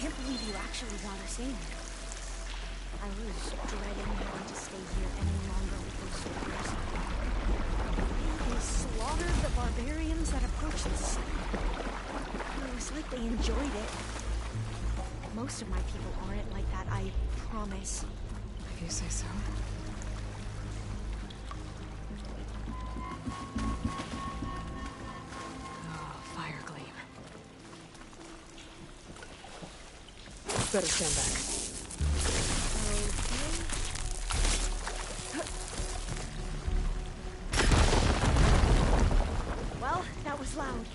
can't believe you actually got us in. I was dreading having to stay here any longer with those soldiers. They slaughtered the barbarians that approached the city. It was like they enjoyed it. Most of my people aren't like that, I promise. If you say so. Better stand back. Okay. Well, that was loud.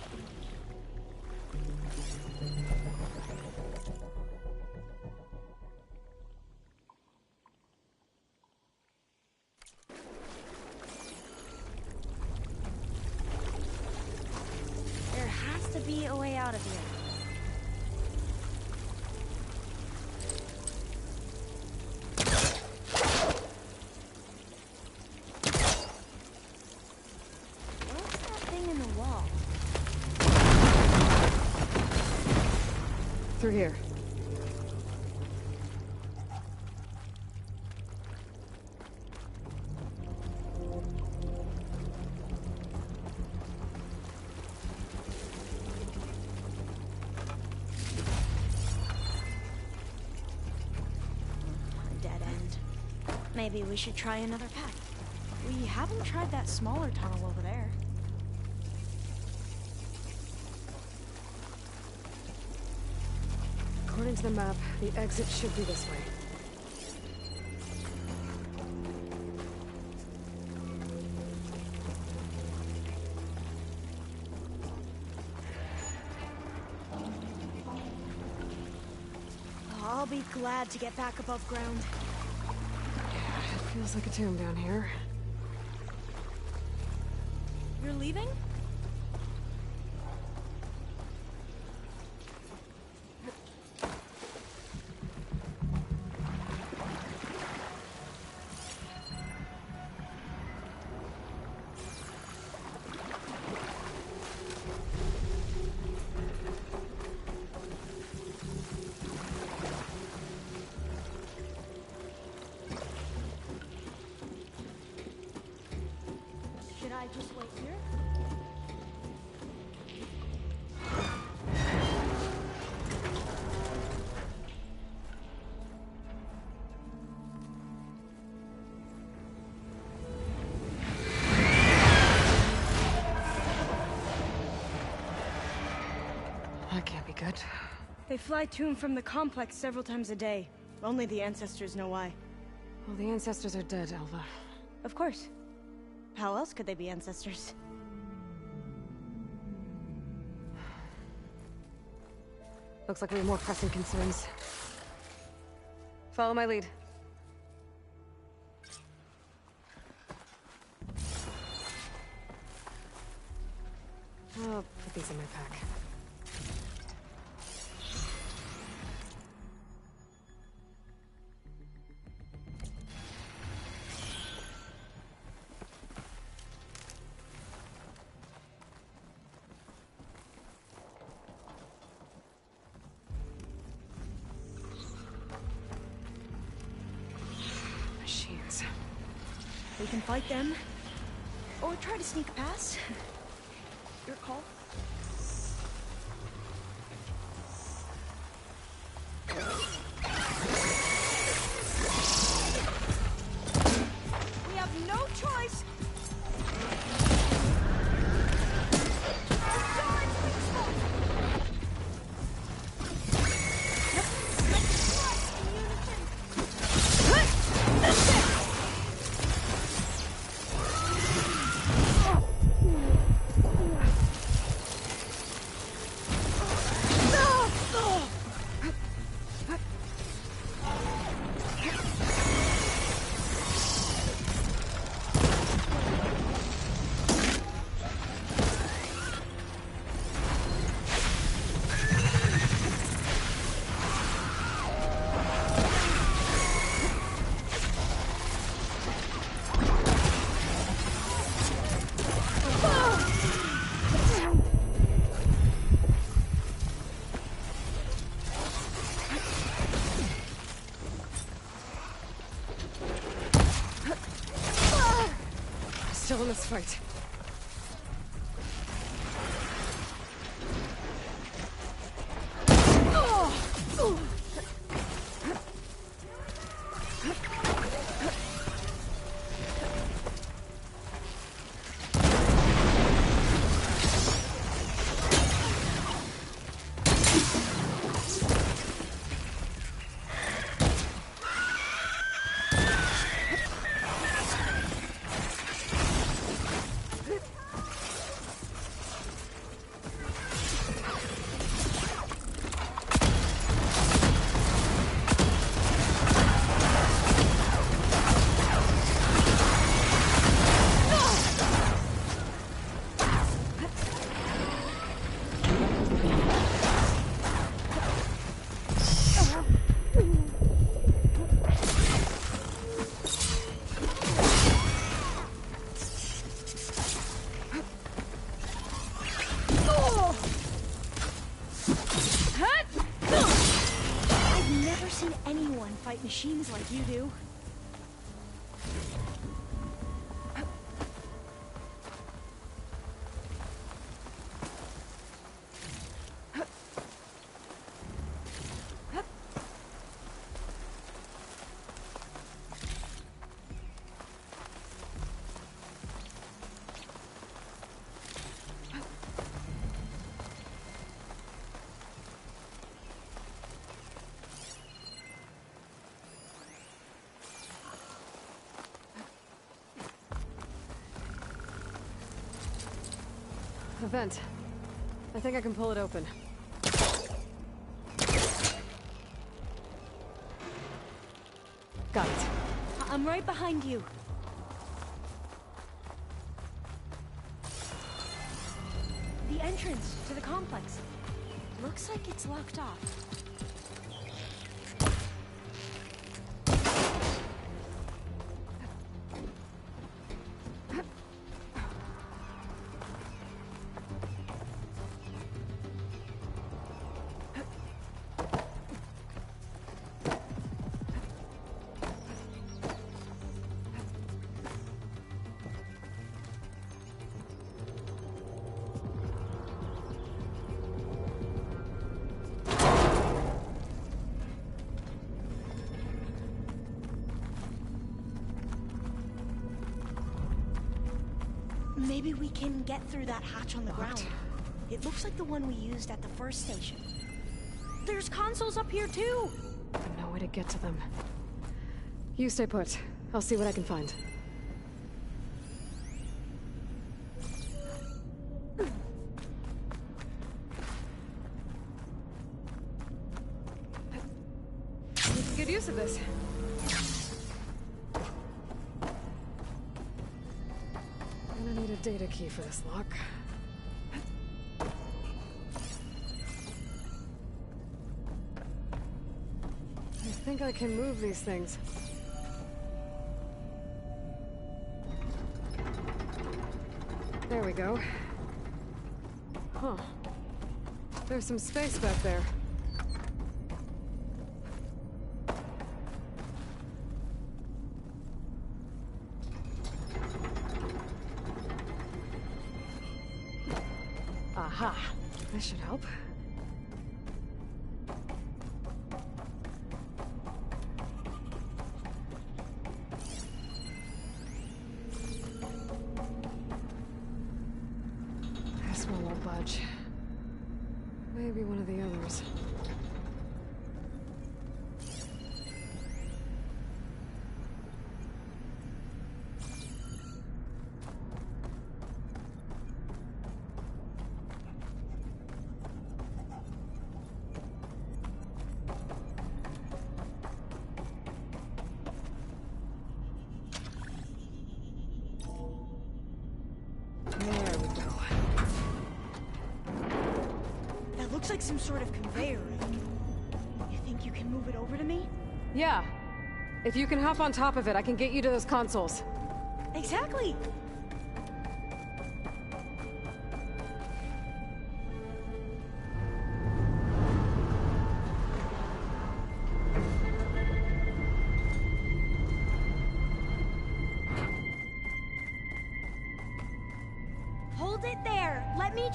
There has to be a way out of here. Through here. Dead end. Maybe we should try another path. We haven't tried that smaller tunnel over there. According to the map, the exit should be this way. I'll be glad to get back above ground. Yeah, it feels like a tomb down here. You're leaving? Should I just wait here? That can't be good. They fly to and from the complex several times a day. Only the ancestors know why. Well, the ancestors are dead, Alva. Of course. How else could they be ancestors? Looks like we have more pressing concerns. Follow my lead. I'll put these in my pack. Machines. We can fight them. Or try to sneak past. Your call. We have no choice. still in this fight. Machines like you do. A vent. I think I can pull it open. Got it. I'm right behind you. The entrance to the complex. Looks like it's locked off. Maybe we can get through that hatch on the ground. It looks like the one we used at the first station. There's consoles up here too! No way to get to them. You stay put. I'll see what I can find. We can get use of this. Gonna need a data key for this lock. I think I can move these things. There we go. Huh. There's some space back there. Aha! This should help. This one won't budge. Maybe one of the others. There we go. That looks like some sort of conveyor. You think you can move it over to me? Yeah. If you can hop on top of it, I can get you to those consoles. Exactly!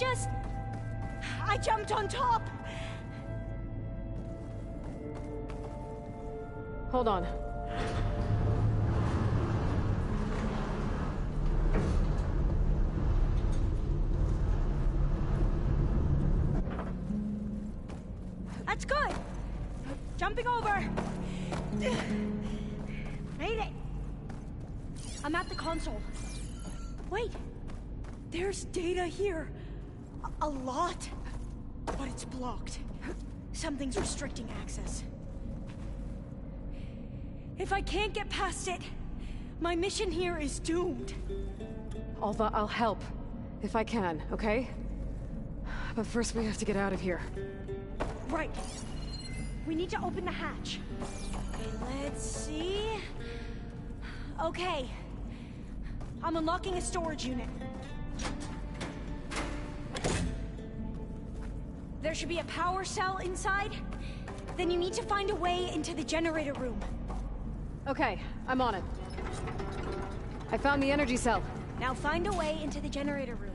I jumped on top! Hold on. That's good! Jumping over! Made it! I'm at the console. Wait! There's data here. A lot. But it's blocked. Something's restricting access. If I can't get past it, my mission here is doomed. Alva, I'll help. If I can, okay? But first we have to get out of here. Right. We need to open the hatch. Let's see... Okay. I'm unlocking a storage unit. There should be a power cell inside. Then you need to find a way into the generator room. Okay, I'm on it. I found the energy cell. Now find a way into the generator room.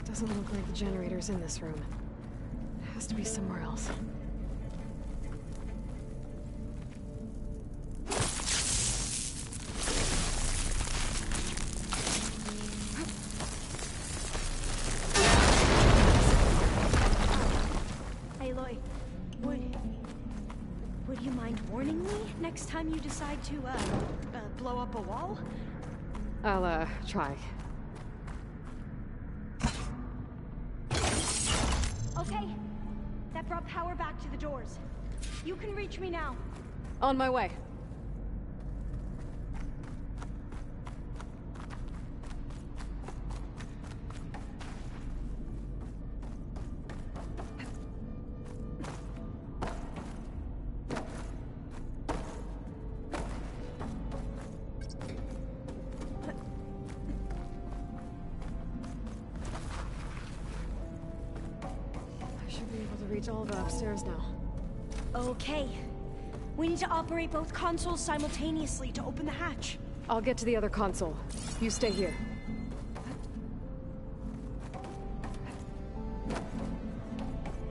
Doesn't look like the generator's in this room. It has to be somewhere else. Aloy, would you mind warning me next time you decide to, blow up a wall? I'll, try. Okay. That brought power back to the doors. You can reach me now. On my way. Reach all the upstairs now. Okay. We need to operate both consoles simultaneously to open the hatch. I'll get to the other console. You stay here.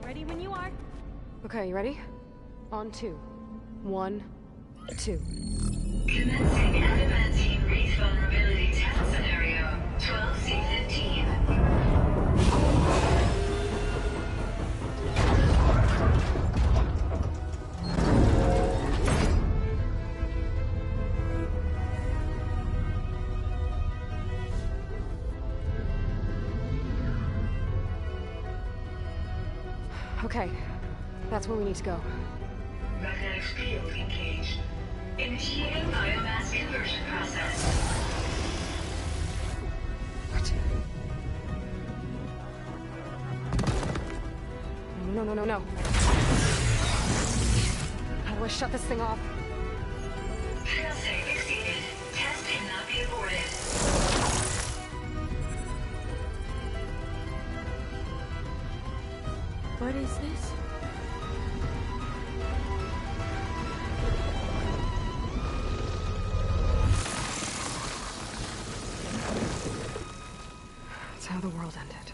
Ready when you are. Okay, you ready? On 2. 1, 2. Commencing adamantine wraith vulnerability test scenario 12C15. Okay, that's where we need to go. Magnetic field engaged. Initiating biomass conversion process. What? No. How do I shut this thing off? Failsafe exceeded. Test cannot be aborted. What is this? That's how the world ended.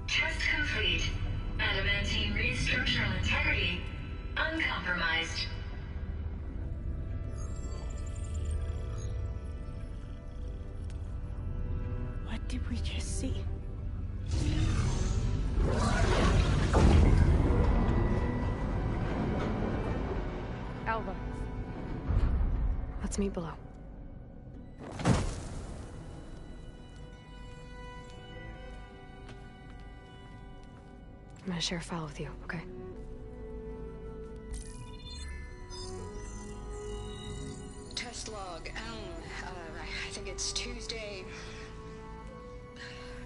Test complete. Adamantine wraith structural integrity uncompromised. What did we just see? Alva. Let's meet below. I'm gonna share a file with you, okay? Test log. I think it's Tuesday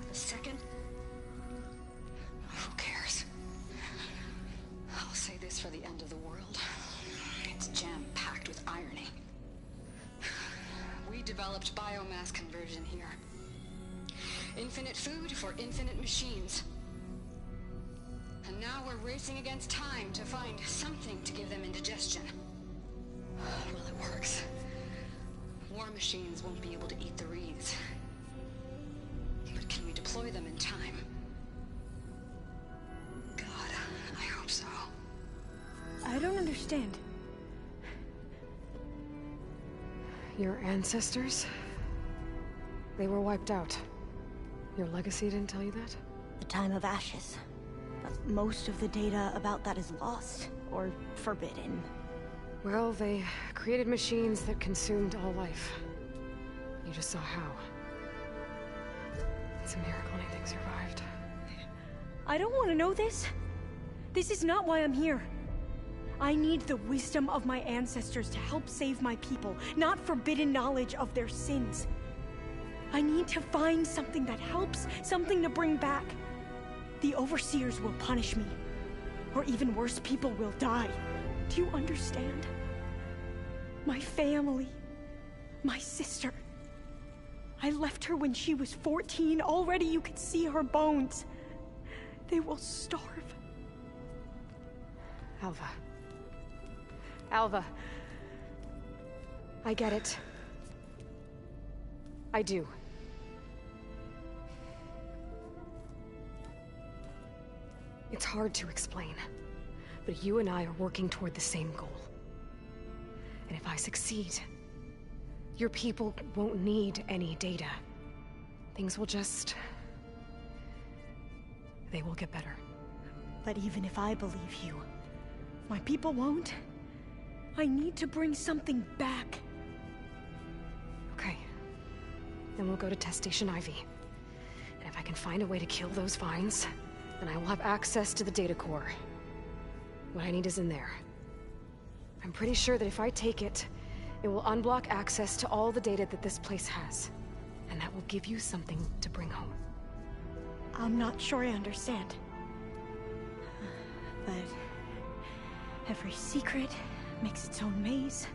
the 2nd. Who cares? developed biomass conversion here. Infinite food for infinite machines. And now we're racing against time to find something to give them indigestion. Well, it works. War machines won't be able to eat the wreaths. But can we deploy them in time? God, I hope so. I don't understand. Your ancestors? They were wiped out. Your legacy didn't tell you that? The time of ashes. But most of the data about that is lost, or forbidden. Well, they created machines that consumed all life. You just saw how. It's a miracle anything survived. I don't want to know this. This is not why I'm here. I need the wisdom of my ancestors to help save my people, not forbidden knowledge of their sins. I need to find something that helps, something to bring back. The Overseers will punish me. Or even worse, people will die. Do you understand? My family. My sister. I left her when she was 14. Already you could see her bones. They will starve. Alva. Alva. I get it. I do. It's hard to explain, but you and I are working toward the same goal. And if I succeed, your people won't need any data. Things will just... they will get better. But even if I believe you, my people won't. I need to bring something back. Okay. Then we'll go to Test Station Ivy. And if I can find a way to kill those vines, then I will have access to the data core. What I need is in there. I'm pretty sure that if I take it, it will unblock access to all the data that this place has. And that will give you something to bring home. I'm not sure I understand. But every secret makes its own maze.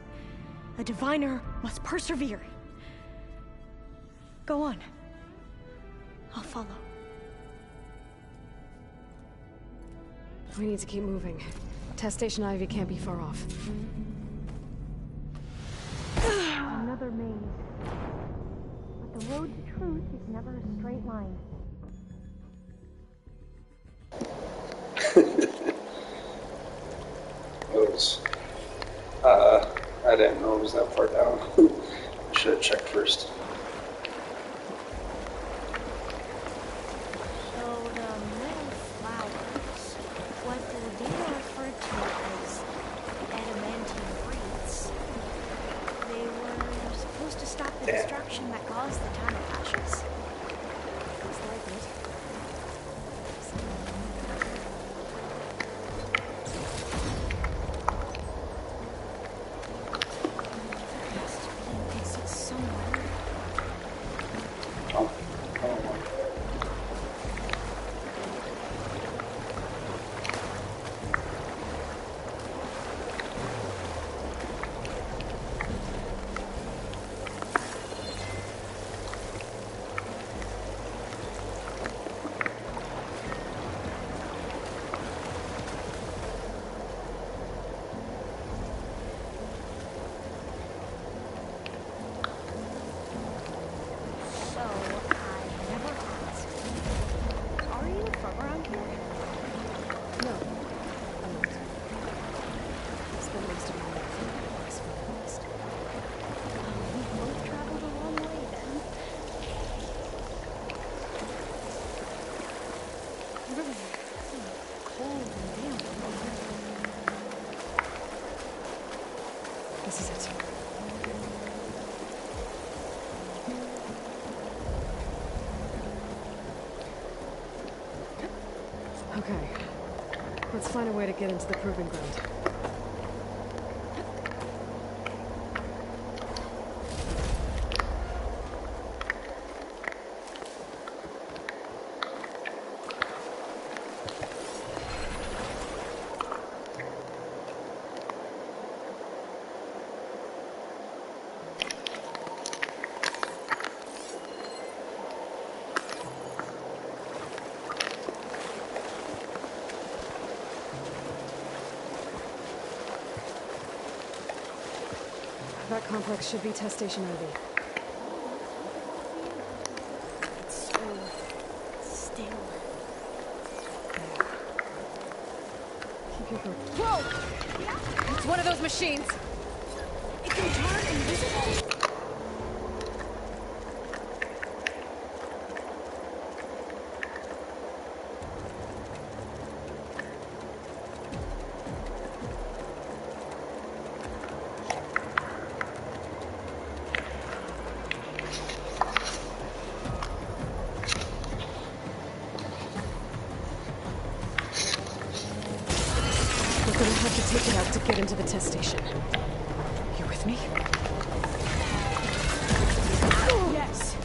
A diviner must persevere. Go on. I'll follow. We need to keep moving. Test Station Ivy can't be far off. Another maze. But the road to truth is never a straight line. I didn't know it was that far down. I should have checked first. So the metal flowers, what the data referred to as adamantine wreaths, they were supposed to stop the destruction that caused the time of ashes? Looks like it. This is it. Okay. Let's find a way to get into the proving ground. That complex should be test station Ivy. It's so still. Keep your grip. Whoa! It's one of those machines! It can turn invisible? We're gonna have to take it out to get into the test station. You with me? Yes.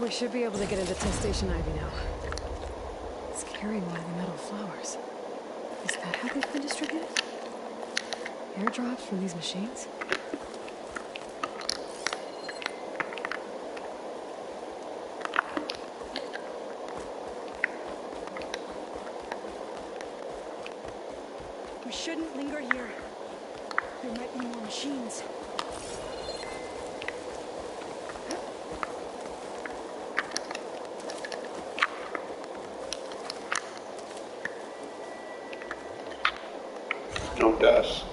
We should be able to get into test station Ivy now. It's carrying one of the metal flowers. Is that how they've been distributed? Airdrops from these machines? We shouldn't linger here. There might be more machines. No dust.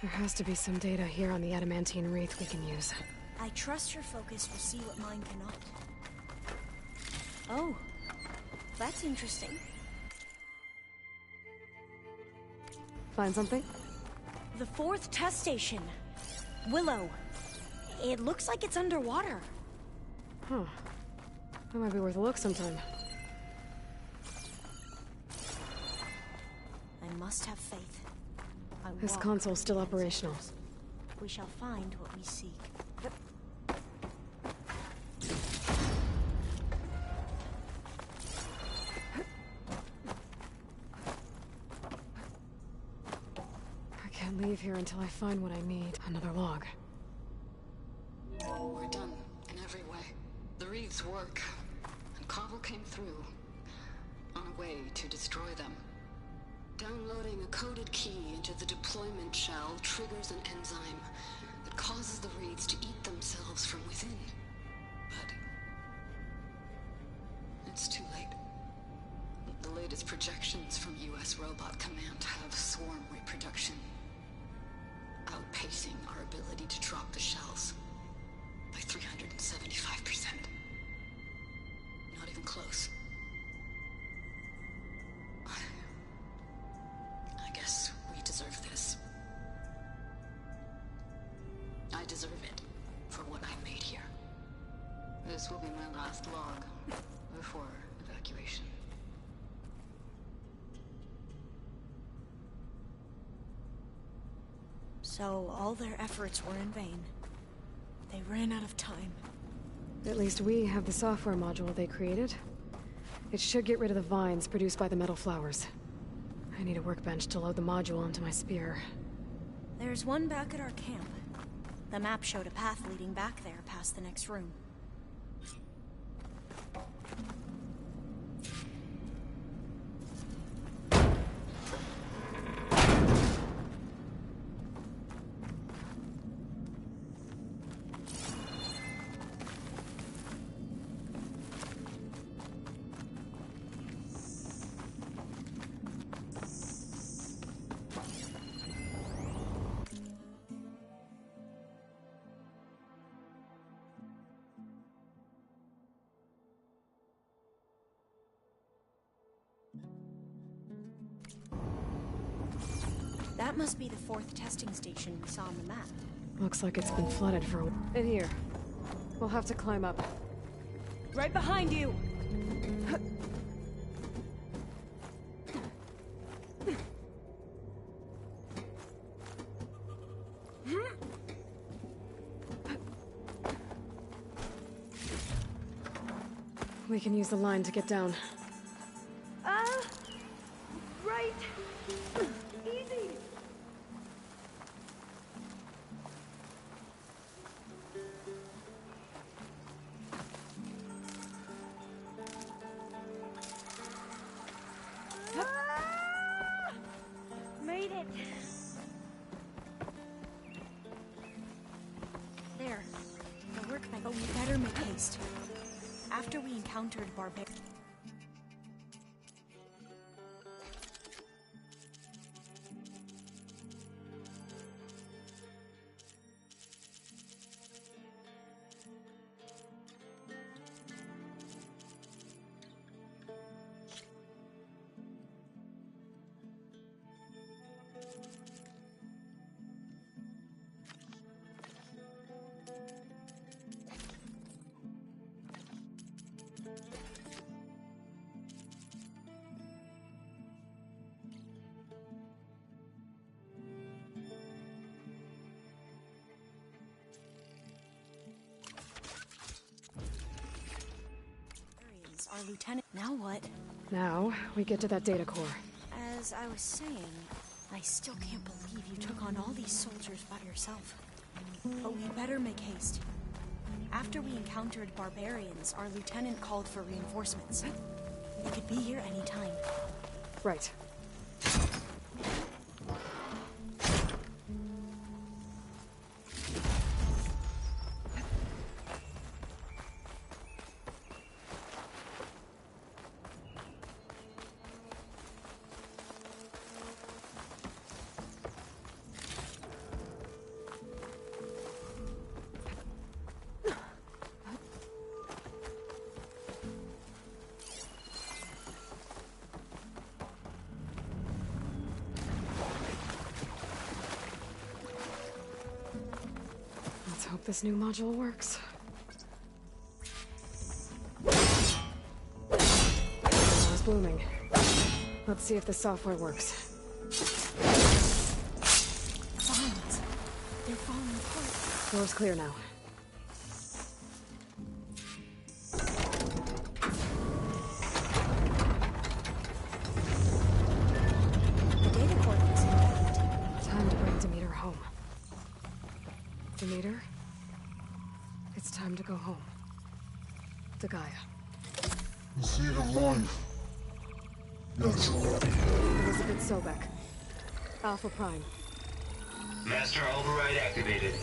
There has to be some data here on the adamantine wreath we can use. I trust your focus will see what mine cannot. Oh, that's interesting. Find something? The 4th test station. Willow. It looks like it's underwater. Huh. That might be worth a look sometime. I must have faith. I This walk console's still with the operational. ancestors. We shall find what we seek. I can't leave here until I find what I need. Another log. We're done in every way. The wreaths work, and Cobble came through on a way to destroy them. Downloading a coded key into the deployment shell triggers an enzyme that causes the wreaths to eat themselves from within. But it's too late. The latest projections from US Robot Command have swarm reproduction, outpacing our ability to drop the shells. by 375%. Not even close. I guess we deserve this. I deserve it for what I made here. This will be my last log before evacuation. So all their efforts were in vain. They ran out of time. At least we have the software module they created. It should get rid of the vines produced by the metal flowers. I need a workbench to load the module onto my spear. There's one back at our camp. The map showed a path leading back there past the next room. That must be the 4th testing station we saw on the map. Looks like it's been flooded for a while. In here. We'll have to climb up. Right behind you! We can use the line to get down. Right! Easy! Made it! There. The workbench. But we better make haste. After we encountered barbarians. Our lieutenant. Now what? Now, we get to that data core. As I was saying, I still can't believe you took on all these soldiers by yourself. But we better make haste. After we encountered barbarians, our lieutenant called for reinforcements. They could be here any time. Right. Let's hope this new module works. It's blooming. Let's see if the software works. Vines. They're falling apart. Door's clear now. The data core looks intact. Time to bring Demeter home. Demeter? It's time to go home. To Gaia. The seed of life. Natural. Elizabeth Sobek. Alpha Prime. Master override activated.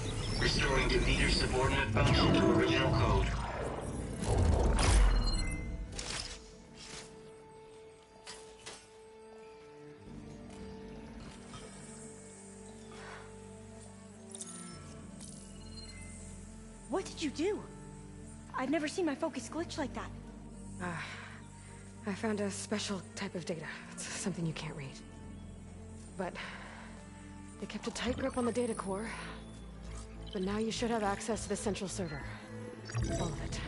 Restoring Demeter's subordinate function to original code. What did did you do? I've never seen my focus glitch like that. I found a special type of data. It's something you can't read. But they kept a tight grip on the data core. But now you should have access to the central server. All of it.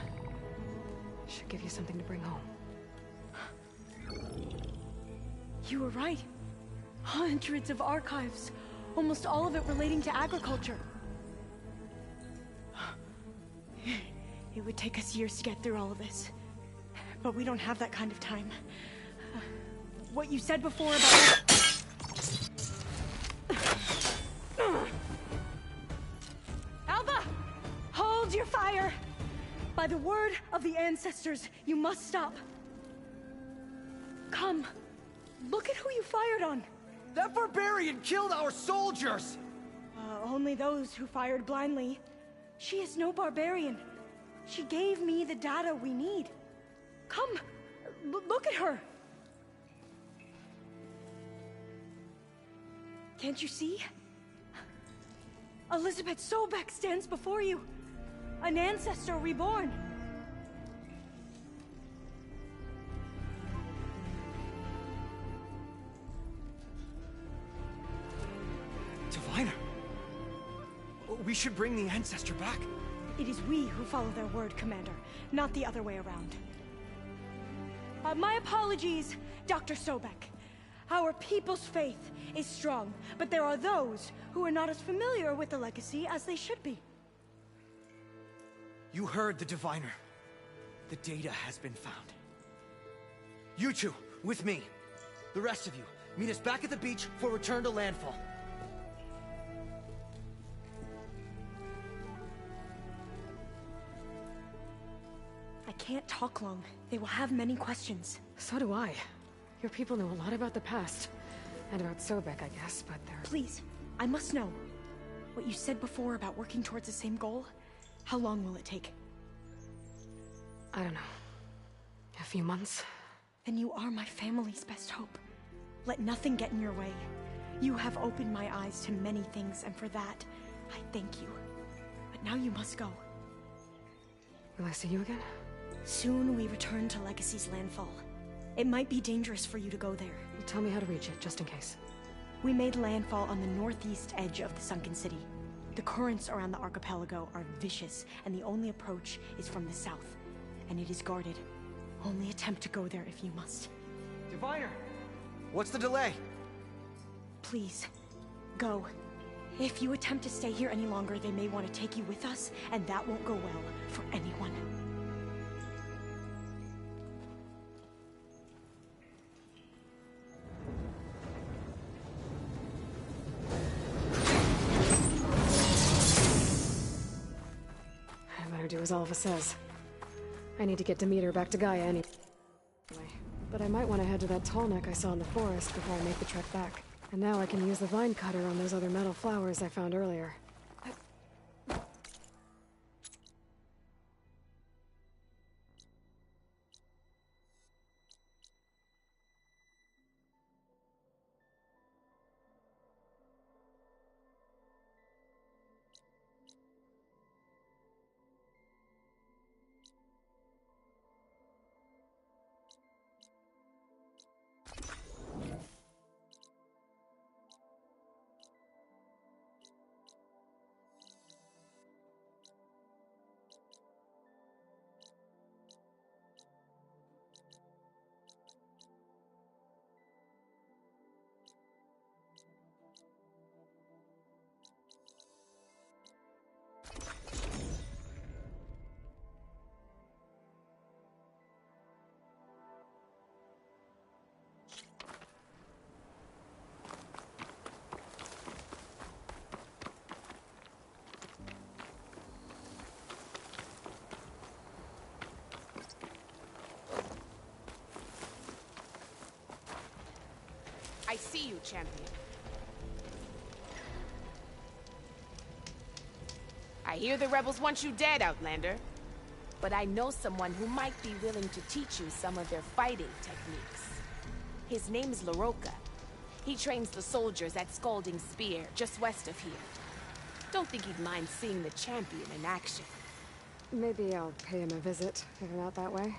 Should give you something to bring home. You were right. Hundreds of archives. Almost all of it relating to agriculture. It would take us years to get through all of this. But we don't have that kind of time. What you said before about... Alva! Hold your fire! By the word of the ancestors, you must stop. Come. Look at who you fired on. That barbarian killed our soldiers! Only those who fired blindly. She is no barbarian. She gave me the data we need. Come, look at her. Can't you see? Elizabeth Sobek stands before you. An ancestor reborn. Diviner! We should bring the ancestor back. It is we who follow their word, Commander, not the other way around. My apologies, Dr. Sobek. Our people's faith is strong, but there are those who are not as familiar with the legacy as they should be. You heard the diviner. The data has been found. You two, with me. The rest of you, meet us back at the beach for return to landfall. I can't talk long. They will have many questions. So do I. Your people know a lot about the past. And about Sobek, I guess, but they're... Please, I must know. What you said before about working towards the same goal, how long will it take? I don't know. A few months? Then you are my family's best hope. Let nothing get in your way. You have opened my eyes to many things, and for that, I thank you. But now you must go. Will I see you again? Soon we return to Legacy's landfall. It might be dangerous for you to go there. Well, tell me how to reach it, just in case. We made landfall on the northeast edge of the sunken city. The currents around the archipelago are vicious, and the only approach is from the south. And it is guarded. Only attempt to go there if you must. Diviner! What's the delay? Please, go. If you attempt to stay here any longer, they may want to take you with us, and that won't go well for anyone. I better do as Alva says. I need to get Demeter back to Gaia anyway. But I might want to head to that tall neck I saw in the forest before I make the trek back. And now I can use the vine cutter on those other metal flowers I found earlier. I see you, champion. I hear the rebels want you dead, Outlander. But I know someone who might be willing to teach you some of their fighting techniques. His name's LaRocca. He trains the soldiers at Scalding Spear, just west of here. Don't think he'd mind seeing the champion in action. Maybe I'll pay him a visit, if I'm out that way.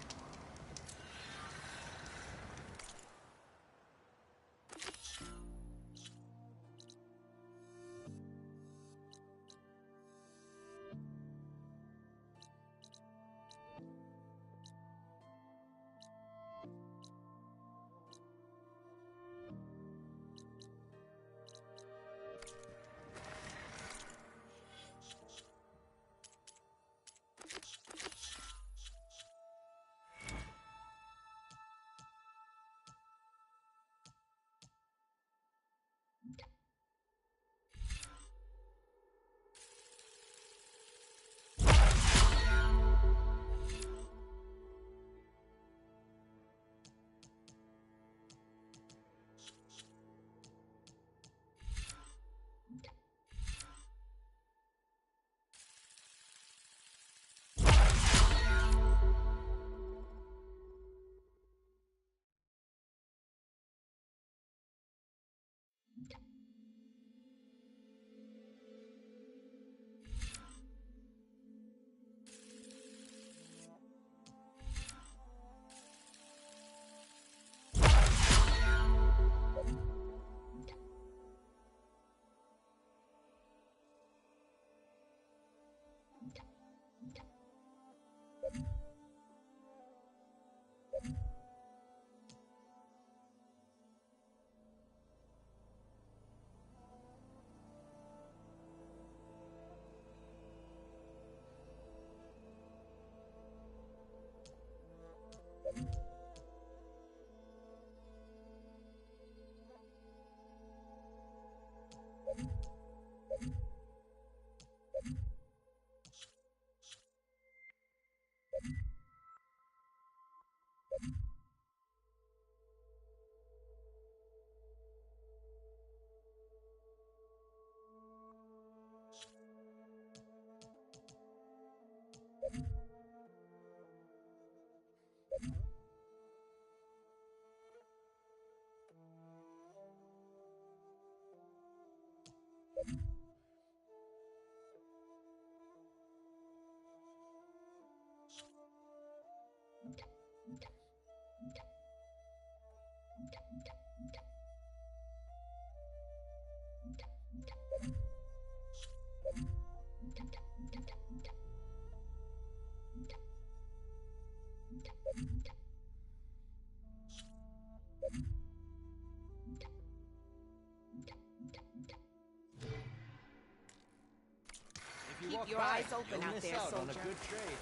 Keep your eyes open out there, soldier. On a good trade.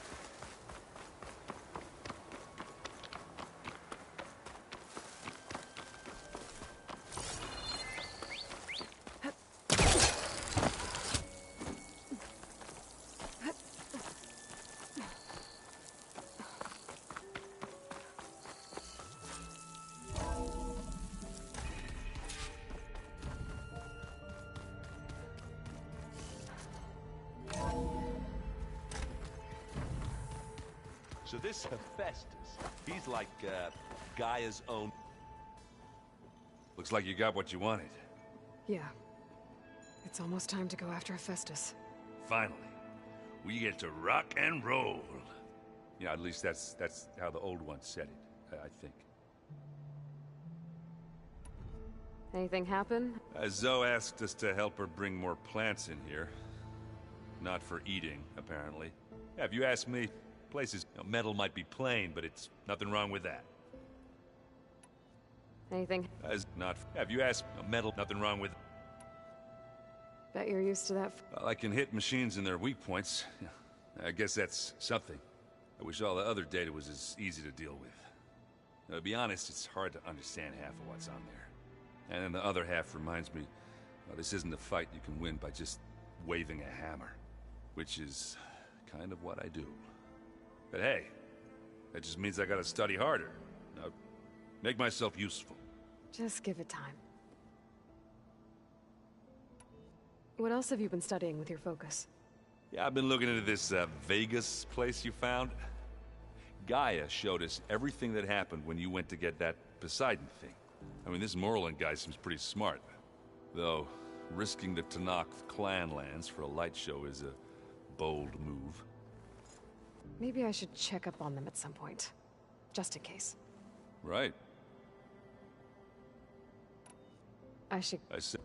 So this Hephaestus, he's like, Gaia's own... Looks like you got what you wanted. Yeah. It's almost time to go after Hephaestus. Finally. We get to rock and roll. Yeah, at least that's how the old one said it, I think. Anything happen? Zoe asked us to help her bring more plants in here. Not for eating, apparently. Yeah, if you ask me, places, metal might be plain, but it's nothing wrong with that. Anything? Have you asked metal? Nothing wrong with. Bet you're used to that. Well, I can hit machines in their weak points. I guess that's something. I wish all the other data was as easy to deal with. To be honest, it's hard to understand half of what's on there. And then the other half reminds me, well, this isn't a fight you can win by just waving a hammer. Which is kind of what I do. But hey, that just means I gotta study harder. Now, make myself useful. Just give it time. What else have you been studying with your focus? Yeah, I've been looking into this Vegas place you found. Gaia showed us everything that happened when you went to get that Poseidon thing. I mean, this Morlund guy seems pretty smart. Though, risking the Tenakth clan lands for a light show is a bold move. Maybe I should check up on them at some point. Just in case. Right. I should... I said...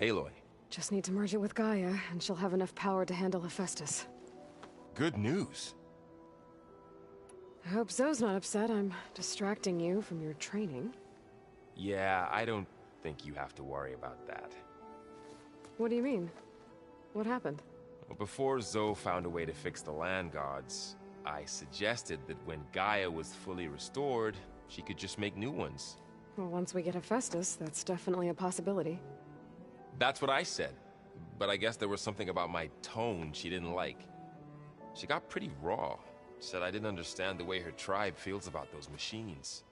Aloy. Just need to merge it with Gaia, and she'll have enough power to handle Hephaestus. Good news. I hope Zoe's not upset I'm distracting you from your training. Yeah, I don't think you have to worry about that. What do you mean? What happened? Well, before Zoe found a way to fix the land gods, I suggested that when Gaia was fully restored, she could just make new ones. Well, once we get Hephaestus, that's definitely a possibility. That's what I said, but I guess there was something about my tone she didn't like. She got pretty raw, said I didn't understand the way her tribe feels about those machines.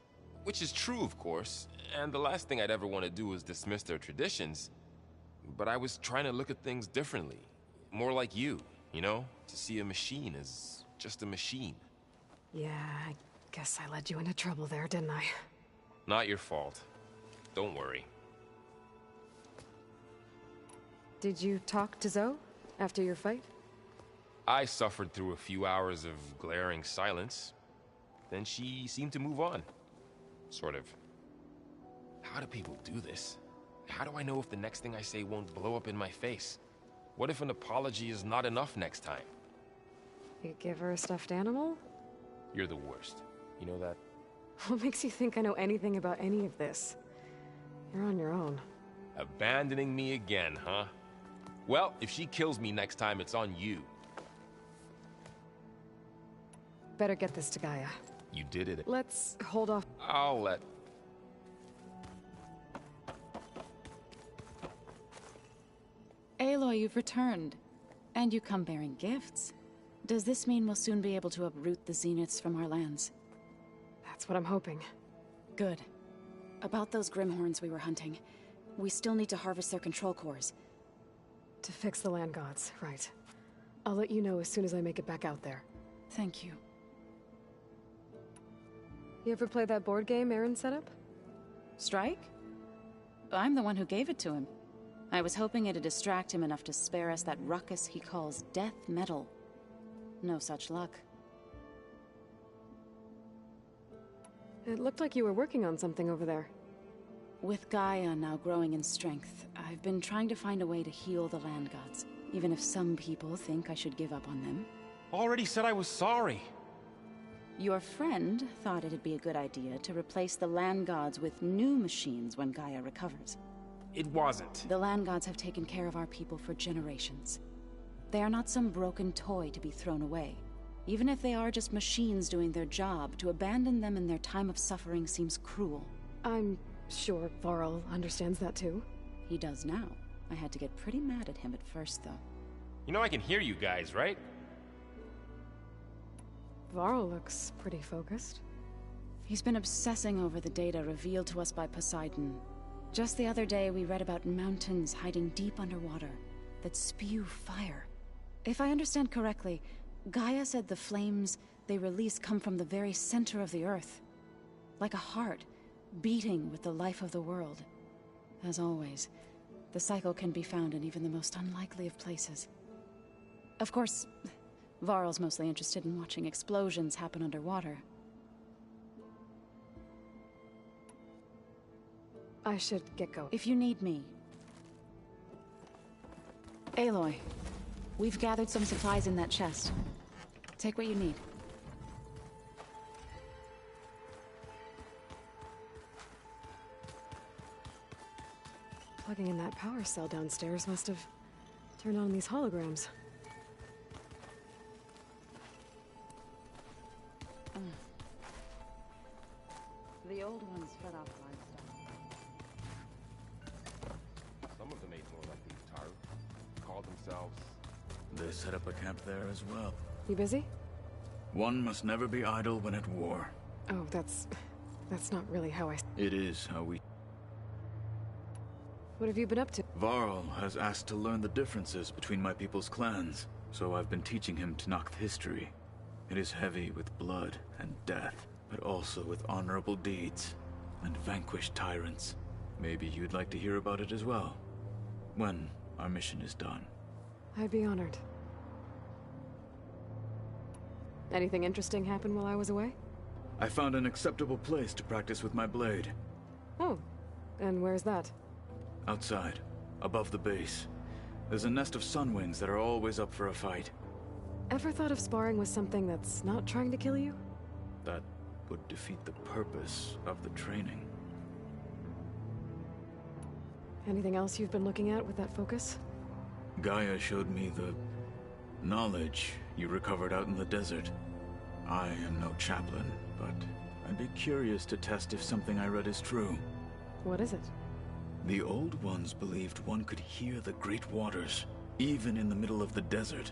Which is true, of course, and the last thing I'd ever want to do is dismiss their traditions. But I was trying to look at things differently. More like you know? To see a machine as just a machine. Yeah, I guess I led you into trouble there, didn't I? Not your fault. Don't worry. Did you talk to Zoe after your fight? I suffered through a few hours of glaring silence. Then she seemed to move on. Sort of. How do people do this? How do I know if the next thing I say won't blow up in my face? What if an apology is not enough next time? You give her a stuffed animal? You're the worst. You know that? What makes you think I know anything about any of this? You're on your own. Abandoning me again, huh? Well, if she kills me next time, it's on you. Better get this to Gaia. You did it. Let's hold off. I'll let... Aloy, you've returned. And you come bearing gifts. Does this mean we'll soon be able to uproot the Zeniths from our lands? That's what I'm hoping. Good. About those Grimhorns we were hunting, we still need to harvest their control cores. To fix the land gods, right. I'll let you know as soon as I make it back out there. Thank you. You ever play that board game Aaron set up? Strike? I'm the one who gave it to him. I was hoping it'd distract him enough to spare us that ruckus he calls death metal. No such luck. It looked like you were working on something over there. With Gaia now growing in strength, I've been trying to find a way to heal the land gods, even if some people think I should give up on them. Already said I was sorry. Your friend thought it'd be a good idea to replace the land gods with new machines when Gaia recovers. It wasn't. The land gods have taken care of our people for generations. They are not some broken toy to be thrown away. Even if they are just machines doing their job, to abandon them in their time of suffering seems cruel. I'm sure Varl understands that too. He does now. I had to get pretty mad at him at first, though. You know I can hear you guys, right? Varl looks pretty focused. He's been obsessing over the data revealed to us by Poseidon. Just the other day, we read about mountains hiding deep underwater that spew fire. If I understand correctly, Gaia said the flames they release come from the very center of the Earth. Like a heart, beating with the life of the world. As always, the cycle can be found in even the most unlikely of places. Of course, Varl's mostly interested in watching explosions happen underwater. I should get going. If you need me. Aloy, we've gathered some supplies in that chest. Take what you need. Plugging in that power cell downstairs must have turned on these holograms. The old ones fed off livestock. Some of them ate more like these Taru. Called themselves... They set up a camp there as well. You busy? One must never be idle when at war. Oh, that's not really how I... It is how we... What have you been up to? Varl has asked to learn the differences between my people's clans, so I've been teaching him Tenakth history. It is heavy with blood and death, but also with honorable deeds and vanquished tyrants. Maybe you'd like to hear about it as well, when our mission is done. I'd be honored. Anything interesting happen while I was away? I found an acceptable place to practice with my blade. Oh, and where's that? Outside, above the base. There's a nest of sunwings that are always up for a fight. Ever thought of sparring with something that's not trying to kill you? That would defeat the purpose of the training. Anything else you've been looking at with that focus? Gaia showed me the knowledge you recovered out in the desert. I am no chaplain, but I'd be curious to test if something I read is true. What is it? The Old Ones believed one could hear the great waters, even in the middle of the desert,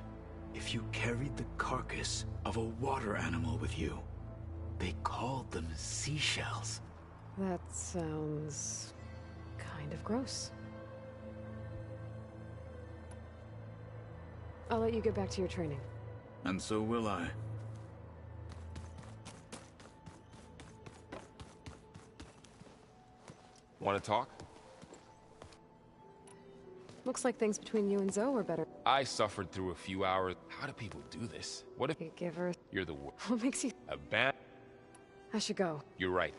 if you carried the carcass of a water animal with you. They called them seashells. That sounds kind of gross. I'll let you get back to your training. And so will I. Want to talk? Looks like things between you and Zoe are better. I suffered through a few hours. How do people do this? What if You give her... you're the worst? What makes you... A bad... I should go. You're right.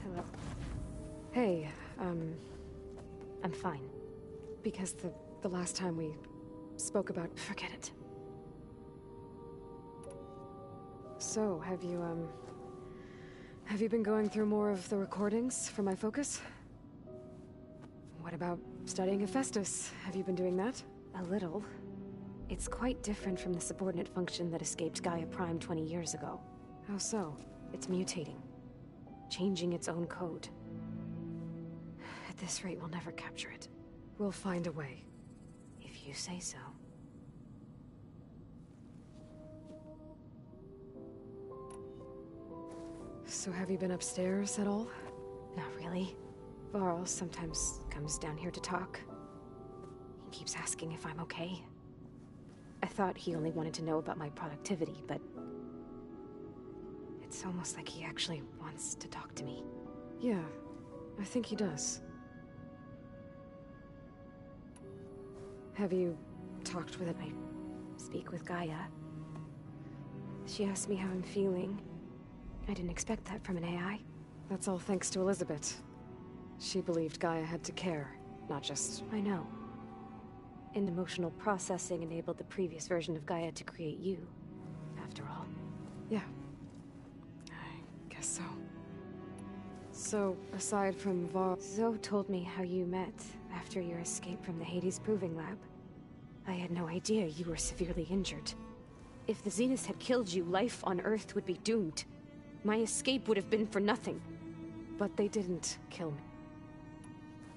Hello. Hey, I'm fine. Because the last time we spoke about... Forget it. So, have you been going through more of the recordings for my focus? What about studying Hephaestus? Have you been doing that? A little. It's quite different from the subordinate function that escaped Gaia Prime 20 years ago. How so? It's mutating. Changing its own code. At this rate, we'll never capture it. We'll find a way. If you say so. So have you been upstairs at all? Not really. Varl sometimes comes down here to talk. He keeps asking if I'm okay. I thought he only wanted to know about my productivity, but... it's almost like he actually wants to talk to me. Yeah, I think he does. Have you talked with it? I speak with Gaia. She asked me how I'm feeling. I didn't expect that from an AI. That's all thanks to Elizabeth. She believed Gaia had to care, not just... I know. And emotional processing enabled the previous version of Gaia to create you, after all. Yeah. I guess so. So, aside from Varl... Zoe told me how you met after your escape from the Hades Proving Lab. I had no idea you were severely injured. If the Zeniths had killed you, life on Earth would be doomed. My escape would have been for nothing. But they didn't kill me.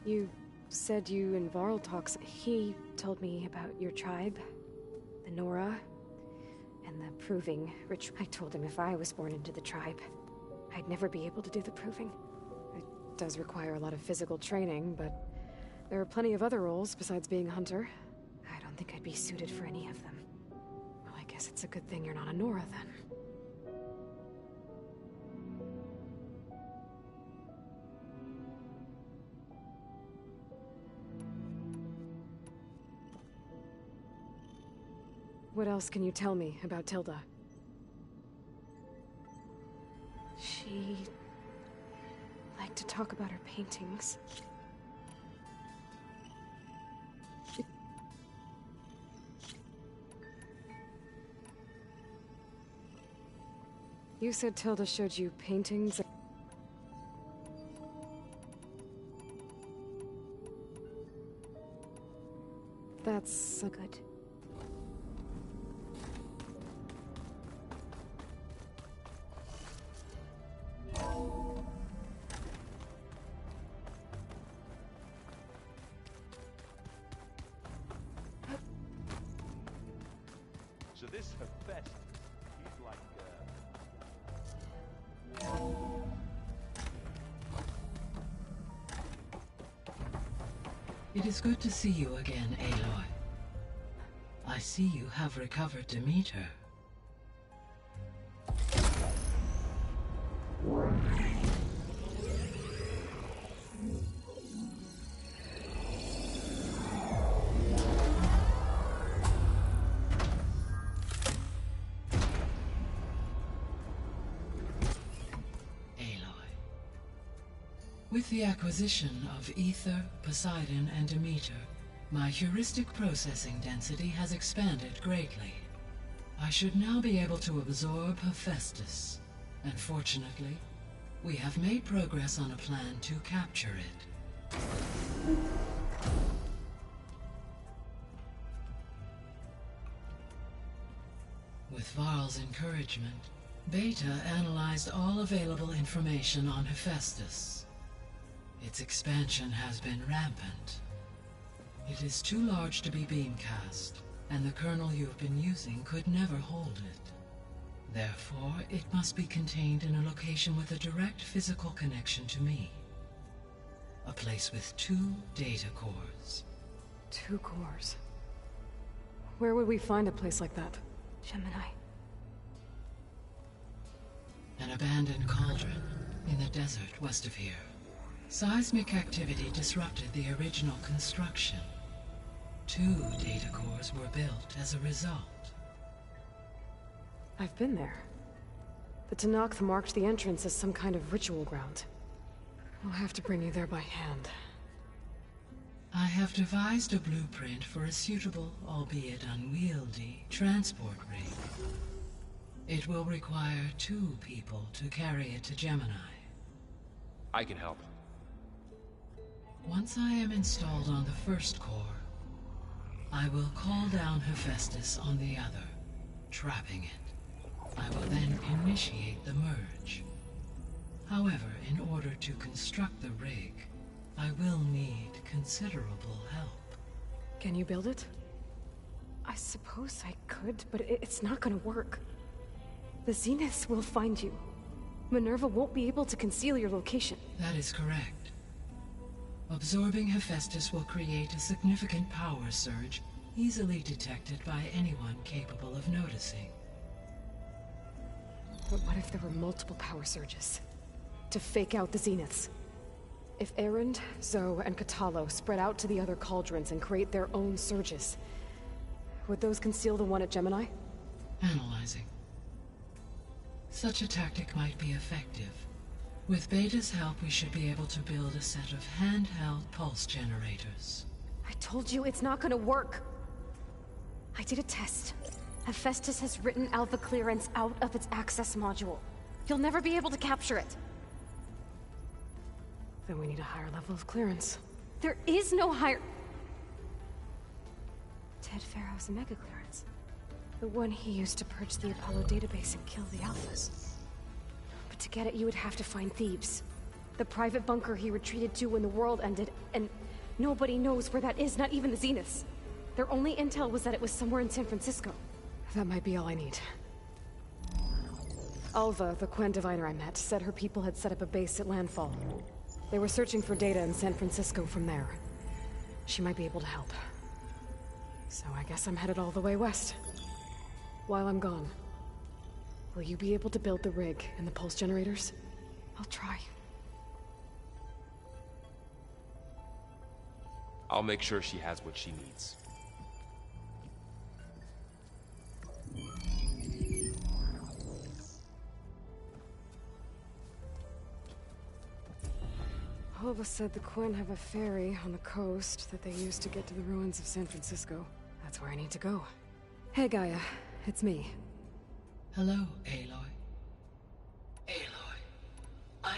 You said you and Varl talks... He told me about your tribe, the Nora, and the Proving Rich. I told him if I was born into the tribe, I'd never be able to do the Proving. It does require a lot of physical training, but there are plenty of other roles besides being a hunter. I don't think I'd be suited for any of them. Well, I guess it's a good thing you're not a Nora, then. What else can you tell me about Tilda? She liked to talk about her paintings. You said Tilda showed you paintings. That's good. this Hephaestus, he's like, It is good to see you again, Aloy. I see you have recovered Demeter. With the acquisition of Ether, Poseidon, and Demeter, my heuristic processing density has expanded greatly. I should now be able to absorb Hephaestus, and fortunately, we have made progress on a plan to capture it. With Varl's encouragement, Beta analyzed all available information on Hephaestus. Its expansion has been rampant. It is too large to be beamcast, and the kernel you've been using could never hold it. Therefore, it must be contained in a location with a direct physical connection to me. A place with 2 data cores. 2 cores? Where would we find a place like that? Gemini. An abandoned cauldron in the desert west of here. Seismic activity disrupted the original construction. 2 data cores were built as a result. I've been there. The Tenakth marked the entrance as some kind of ritual ground. I'll have to bring you there by hand. I have devised a blueprint for a suitable, albeit unwieldy, transport rig. It will require 2 people to carry it to Gemini. I can help. Once I am installed on the first core, I will call down Hephaestus on the other, trapping it. I will then initiate the merge. However, in order to construct the rig, I will need considerable help. Can you build it? I suppose I could, but it's not gonna work. The Zeniths will find you. Minerva won't be able to conceal your location. That is correct. Absorbing Hephaestus will create a significant power surge, easily detected by anyone capable of noticing. But what if there were multiple power surges? To fake out the Zeniths? If Erend, Zoe, and Katalo spread out to the other cauldrons and create their own surges, would those conceal the one at Gemini? Analyzing. Such a tactic might be effective. With Beta's help, we should be able to build a set of handheld pulse generators. I told you it's not gonna work! I did a test. Hephaestus has written Alpha clearance out of its access module. You'll never be able to capture it. Then we need a higher level of clearance. There is no higher... Ted Pharaoh's Mega Clearance. The one he used to purge the Apollo database and kill the Alphas. But to get it, you would have to find Thebes. The private bunker he retreated to when the world ended, and nobody knows where that is, not even the Zeniths. Their only intel was that it was somewhere in San Francisco. That might be all I need. Alva, the Quen diviner I met, said her people had set up a base at Landfall. They were searching for data in San Francisco from there. She might be able to help. So I guess I'm headed all the way west. While I'm gone, will you be able to build the rig and the pulse generators? I'll try. I'll make sure she has what she needs. Alva said the Quen have a ferry on the coast that they use to get to the ruins of San Francisco. That's where I need to go. Hey, Gaia. It's me. Hello, Aloy. Aloy.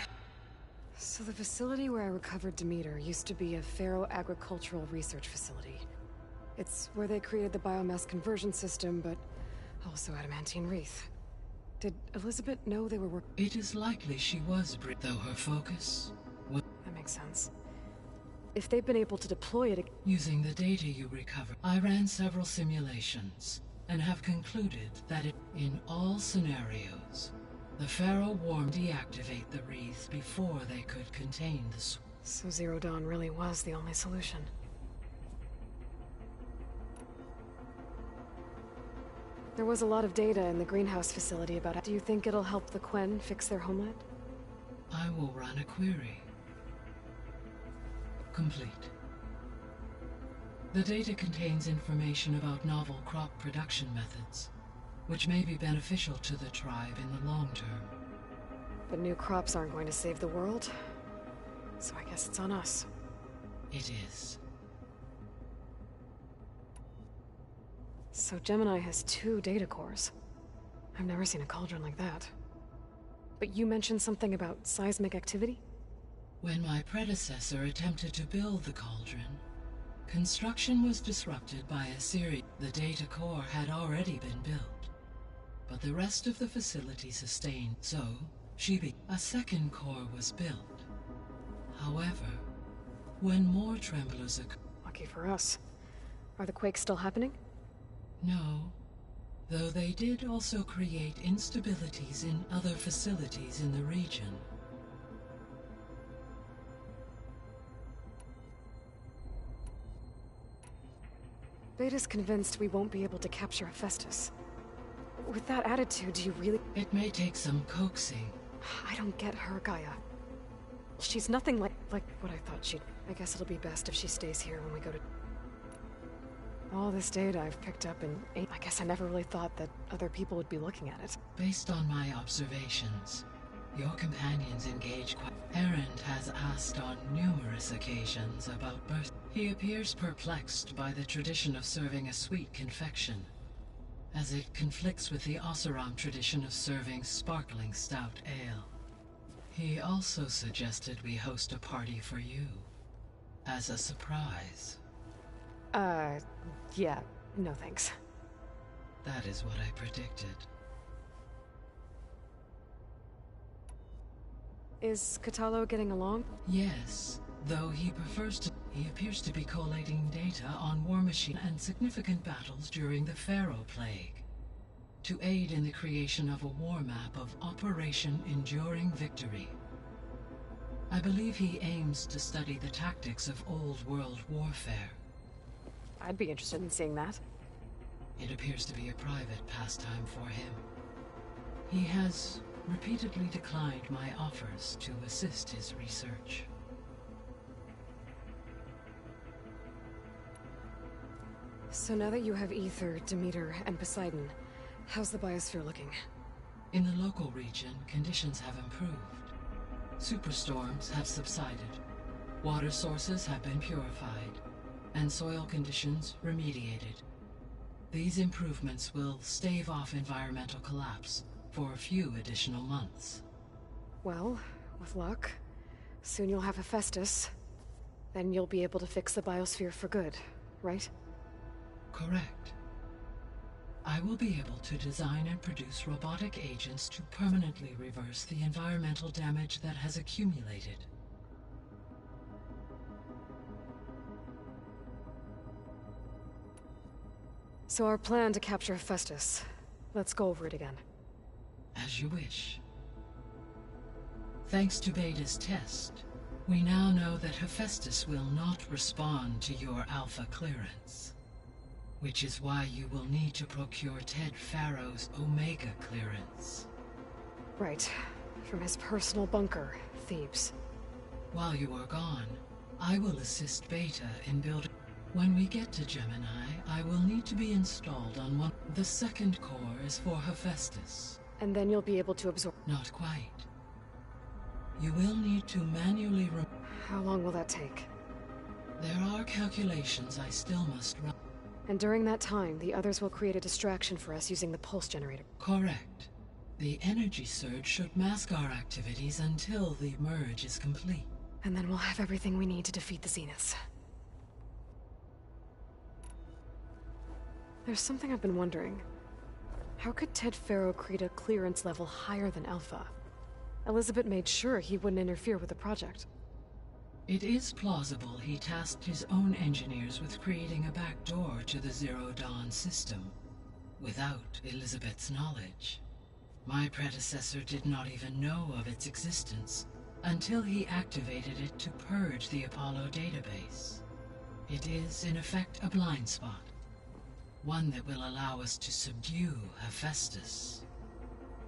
So the facility where I recovered Demeter used to be a Pharaoh agricultural research facility. It's where they created the biomass conversion system, but also adamantine wreath. Did Elizabeth know they were working? It is likely she was, though her focus was... That makes sense. If they've been able to deploy it... Using the data you recovered, I ran several simulations. and have concluded that in all scenarios, the Pharaoh Worm deactivate the wreath before they could contain the sword. So Zero Dawn really was the only solution. There was a lot of data in the greenhouse facility about it. Do you think it'll help the Quen fix their homeland? I will run a query. Complete. The data contains information about novel crop production methods, which may be beneficial to the tribe in the long term. But new crops aren't going to save the world, so I guess it's on us. It is. So Gemini has 2 data cores. I've never seen a cauldron like that. But you mentioned something about seismic activity? When my predecessor attempted to build the cauldron, construction was disrupted by a series. The data core had already been built, but the rest of the facility sustained. So, a second core was built. However, when more tremblers occurred... Lucky for us. Are the quakes still happening? No, though they did also create instabilities in other facilities in the region. Beta's convinced we won't be able to capture Hephaestus. With that attitude, do you really... It may take some coaxing. I don't get her, Gaia. She's nothing like what I thought she'd... I guess it'll be best if she stays here when we go to... All this data I've picked up and I guess I never really thought that other people would be looking at it. Based on my observations, your companions engage quite... Erend has asked on numerous occasions about birth. He appears perplexed by the tradition of serving a sweet confection, as it conflicts with the Oseram tradition of serving sparkling stout ale. He also suggested we host a party for you, as a surprise. Yeah, no thanks. That is what I predicted. Is Kotallo getting along? Yes, though he appears to be collating data on War Machine and significant battles during the Pharaoh Plague, to aid in the creation of a war map of Operation Enduring Victory. I believe he aims to study the tactics of old world warfare. I'd be interested in seeing that. It appears to be a private pastime for him. He has repeatedly declined my offers to assist his research. So now that you have Aether, Demeter, and Poseidon, how's the biosphere looking? In the local region, conditions have improved. Superstorms have subsided. Water sources have been purified, and soil conditions remediated. These improvements will stave off environmental collapse for a few additional months. Well, with luck, soon you'll have Hephaestus. Then you'll be able to fix the biosphere for good, right? Correct. I will be able to design and produce robotic agents to permanently reverse the environmental damage that has accumulated. So our plan to capture Hephaestus. Let's go over it again. As you wish. Thanks to Beta's test, we now know that Hephaestus will not respond to your Alpha clearance. Which is why you will need to procure Ted Pharaoh's Omega clearance. Right. From his personal bunker, Thebes. While you are gone, I will assist Beta in building... When we get to Gemini, I will need to be installed on one... The second core is for Hephaestus. And then you'll be able to absorb... Not quite. You will need to manually... How long will that take? There are calculations I still must run. And during that time, the others will create a distraction for us using the pulse generator. Correct. The energy surge should mask our activities until the merge is complete. And then we'll have everything we need to defeat the Zeniths. There's something I've been wondering. How could Ted Pharaoh create a clearance level higher than Alpha? Elizabeth made sure he wouldn't interfere with the project. It is plausible he tasked his own engineers with creating a back door to the Zero Dawn system, without Elizabeth's knowledge. My predecessor did not even know of its existence until he activated it to purge the Apollo database. It is, in effect, a blind spot. One that will allow us to subdue Hephaestus.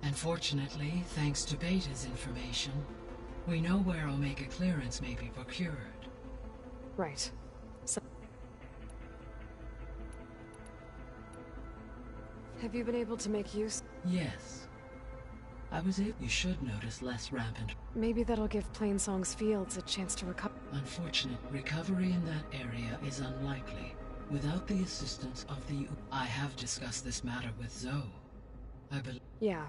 And fortunately, thanks to Beta's information, we know where Omega clearance may be procured. Right. So... Have you been able to make use? Yes. I was able... You should notice less rampant... Maybe that'll give Plainsong's fields a chance to recover. Unfortunate, recovery in that area is unlikely. Without the assistance of the... I have discussed this matter with Zoe. I believe... Yeah.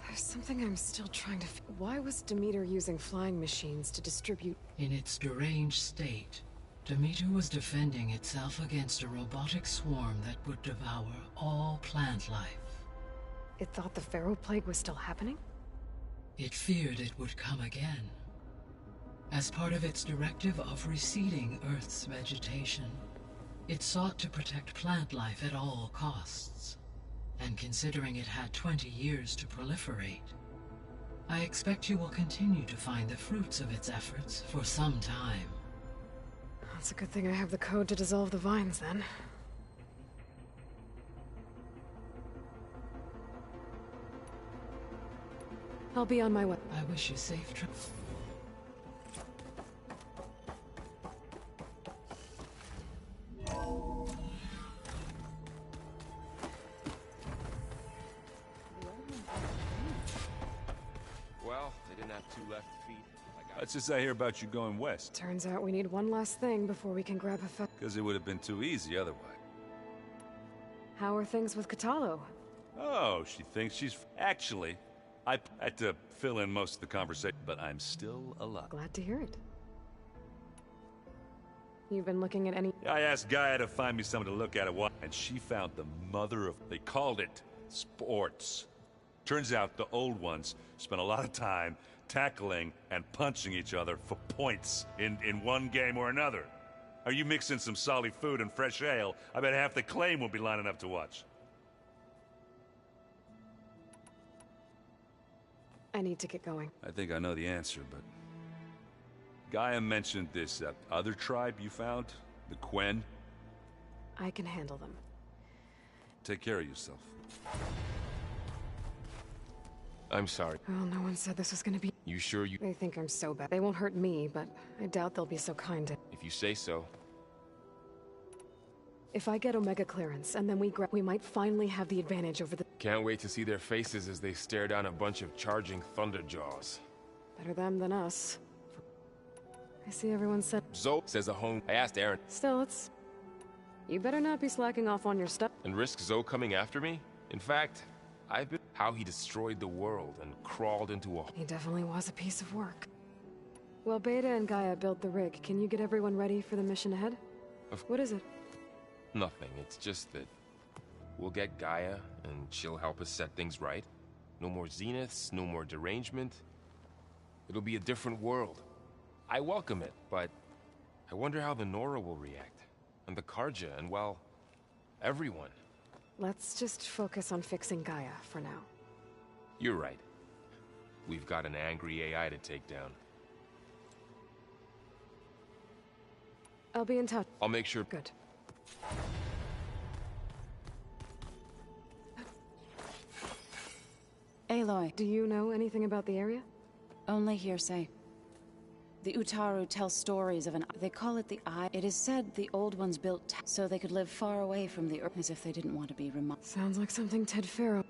There's something I'm still trying to... Why was Demeter using flying machines to distribute... In its deranged state, Demeter was defending itself against a robotic swarm that would devour all plant life. It thought the Pharaoh Plague was still happening? It feared it would come again. As part of its directive of reseeding Earth's vegetation, it sought to protect plant life at all costs. And considering it had 20 years to proliferate, I expect you will continue to find the fruits of its efforts for some time. It's a good thing I have the code to dissolve the vines, then. I'll be on my way. I wish you safe trips. Well, they didn't have 2 left feet. That's just I hear about you going west. Turns out we need one last thing before we can grab a Because it would have been too easy otherwise. How are things with Kotallo? Oh, she thinks she's... Actually, I had to fill in most of the conversation, but I'm still alive. Glad to hear it. You've been looking at any... I asked Gaia to find me someone to look at it, and she found the mother of... They called it sports. Turns out the old ones spent a lot of time tackling and punching each other for points in one game or another. Are you mixing some solid food and fresh ale? I bet half the claim will be lining up to watch. I need to get going. I think I know the answer, but... Gaia mentioned this other tribe you found? The Quen? I can handle them. Take care of yourself. I'm sorry. Well, no one said this was gonna be... You sure you... They think I'm so bad. They won't hurt me, but I doubt they'll be so kind to... If you say so. If I get Omega clearance, and then we might finally have the advantage over the... Can't wait to see their faces as they stare down a bunch of charging Thunderjaws. Better them than us. I see everyone said... Zoe says a home... I asked Aaron... Still, it's... You better not be slacking off on your stuff. And risk Zoe coming after me? In fact, I've been... How he destroyed the world and crawled into a... He definitely was a piece of work. Well, Beta and Gaia built the rig. Can you get everyone ready for the mission ahead? What is it? Nothing. It's just that... We'll get Gaia, and she'll help us set things right. No more Zeniths, no more derangement. It'll be a different world. I welcome it, but... I wonder how the Nora will react. And the Karja, and well... everyone. Let's just focus on fixing Gaia for now. You're right. We've got an angry AI to take down. I'll be in touch. I'll make sure... Good. Aloy. Do you know anything about the area? Only hearsay. The Utaru tell stories of an... They call it the Eye. It is said the old ones built so they could live far away from the Earth, as if they didn't want to be reminded. Sounds like something Ted Faro...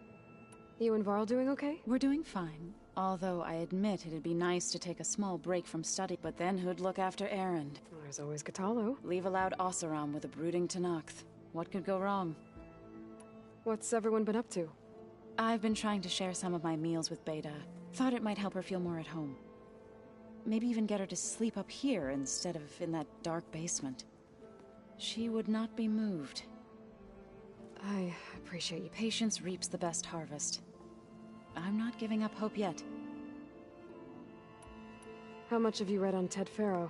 You and Varl doing okay? We're doing fine. Although I admit it'd be nice to take a small break from study, but then who'd look after Erend? Well, there's always Kotallo. Leave aloud Oseram with a brooding Tenakth. What could go wrong? What's everyone been up to? I've been trying to share some of my meals with Beta. Thought it might help her feel more at home. Maybe even get her to sleep up here instead of in that dark basement. She would not be moved. I appreciate you. Patience reaps the best harvest. I'm not giving up hope yet. How much have you read on Ted Faro?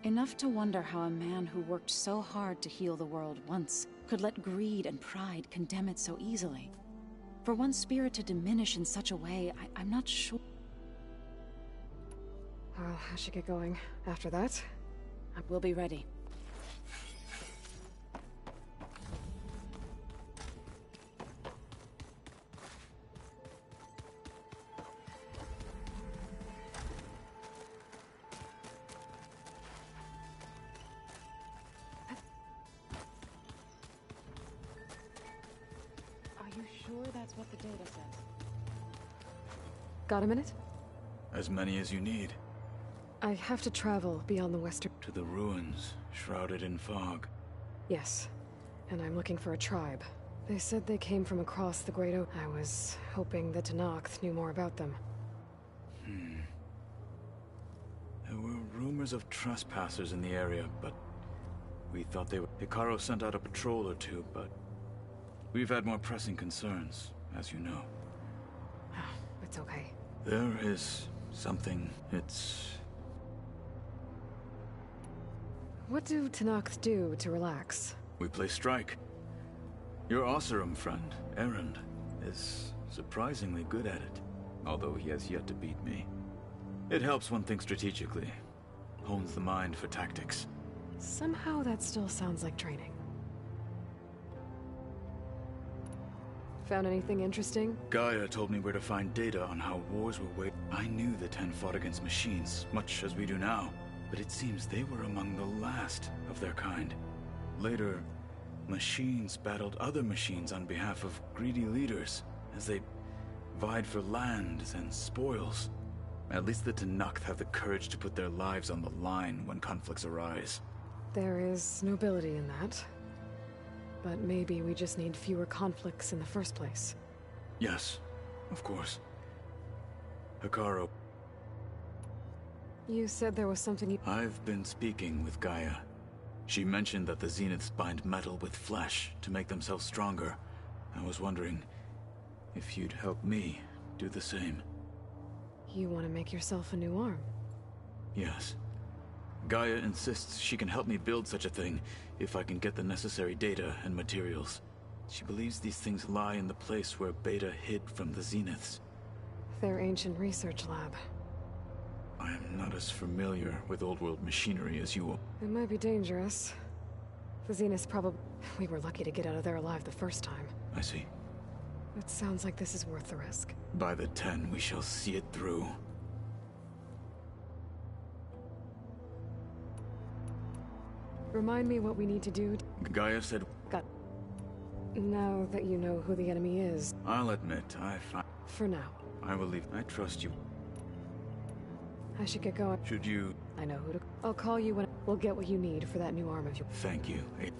Enough to wonder how a man who worked so hard to heal the world once could let greed and pride condemn it so easily. For one's spirit to diminish in such a way, I'm not sure. Well, I should get going. After that, we'll be ready. That's what the data says. Got a minute? As many as you need. I have to travel beyond the western... To the ruins, shrouded in fog. Yes, and I'm looking for a tribe. They said they came from across the Great Oak. I was hoping that Tenakth knew more about them. There were rumors of trespassers in the area, but we thought they were... Hekarro sent out a patrol or two, but we've had more pressing concerns, as you know. It's okay. There is something. It's... What do Tenakth do to relax? We play strike. Your Oseram friend, Erend, is surprisingly good at it, although he has yet to beat me. It helps one think strategically, hones the mind for tactics. Somehow that still sounds like training. Found anything interesting? Gaia told me where to find data on how wars were waged. I knew the Ten fought against machines, much as we do now, but it seems they were among the last of their kind. Later, machines battled other machines on behalf of greedy leaders, as they vied for lands and spoils. At least the Tenakth have the courage to put their lives on the line when conflicts arise. There is nobility in that. But maybe we just need fewer conflicts in the first place. Yes, of course. Hekarro. You said there was something you... I've been speaking with Gaia. She mentioned that the Zeniths bind metal with flesh to make themselves stronger. I was wondering if you'd help me do the same. You want to make yourself a new arm? Yes. Gaia insists she can help me build such a thing if I can get the necessary data and materials. She believes these things lie in the place where Beta hid from the Zeniths. Their ancient research lab. I am not as familiar with old-world machinery as you are. It might be dangerous. The Zeniths probably... We were lucky to get out of there alive the first time. I see. It sounds like this is worth the risk. By the 10, we shall see it through. Remind me what we need to do. Gaia said... Got... Now that you know who the enemy is... I'll admit, For now. I will leave. I trust you. I should get going. Should you... I know who to... I'll call you when... We'll get what you need for that new arm of yours. Thank you. Hey.